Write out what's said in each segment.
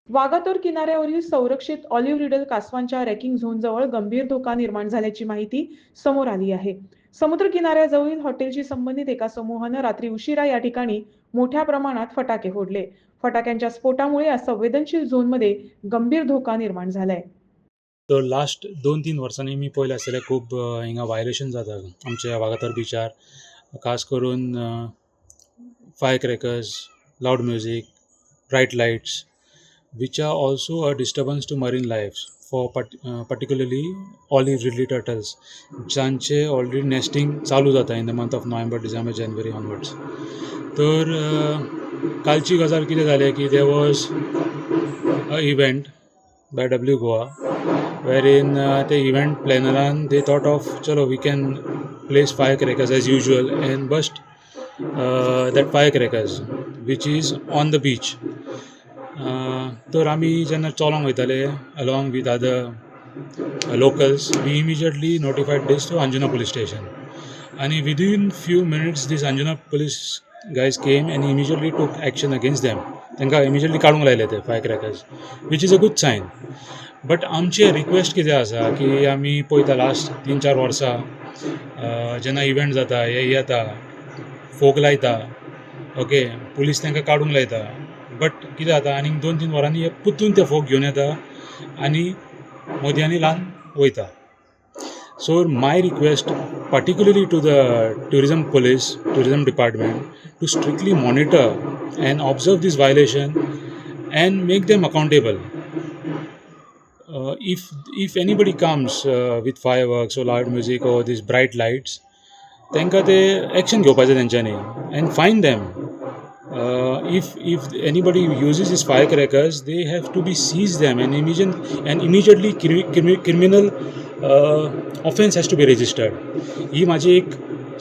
वाघातोर किनाऱ्यावरील संरक्षित olive riddle कासवांच्या racking झोनजवळ गंभीर धोका निर्माण झाल्याची माहिती समोर आली आहे. समुद्र किनाऱ्याजवळील हॉटेलशी संबंधित एका समूहानं रात्री उशिरा या ठिकाणी मोठ्या प्रमाणात फटाके फोडले. फटाक्यांच्या स्फोटामुळे या संवेदनशील झोनमध्ये गंभीर धोका निर्माण झालाय. तर लास्ट 2-3 वर्सांनी मी पळयलें आसतलें खूब हिंगा वायलेशन जाता आमच्या वागातोर बिचार. खास करून fire crackers, loud music, Brite lights which are also a disturbance to marine life for particularly olive ridley turtles ज्यांचे ऑलरेडी नेस्टिंग चालू जाता in the month of November, December, January onwards. तर कालची गजाल कितें जालें की there was a event by W Goa where in ते इव्हेंट प्लॅनरान दे थॉट ऑफ चलो we can place fire crackers as usual and burst that fire crackers which is on the beach. तर आमी जेन्ना चलोंक वयताले along with other locals, we immediately notified this to Anjuna police station, आनी within few minutes these Anjuna police guys came and immediately took action against them. तांकां immediately काडूंक लायले ते fire crackers, which is a good sign. But आमचे request कितें आसा की आमी पळयता लास्ट 3-4 वर्सां जेन्ना इव्हेंट जाता हे येता फोग लायता, ओके, पुलीस तांकां काडूंक लायता. बट कितें जाता आनीक 2-3 वरांनी हे पुतून ते फोग घेवन येता आनी मोदयांनी लावन वयता. So my request particularly to the tourism department to strictly monitor and observe this violation and make them accountable. If anybody comes with fireworks or loud music or these bright lights, तांकां ते action घेवपाचें तेंच्यांनी and fine them. If anybody uses these firecrackers, they have to be seized them and immediately criminal offense has to be registered. ही माझी एक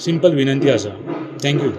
simple विनंती आसा. Thank you.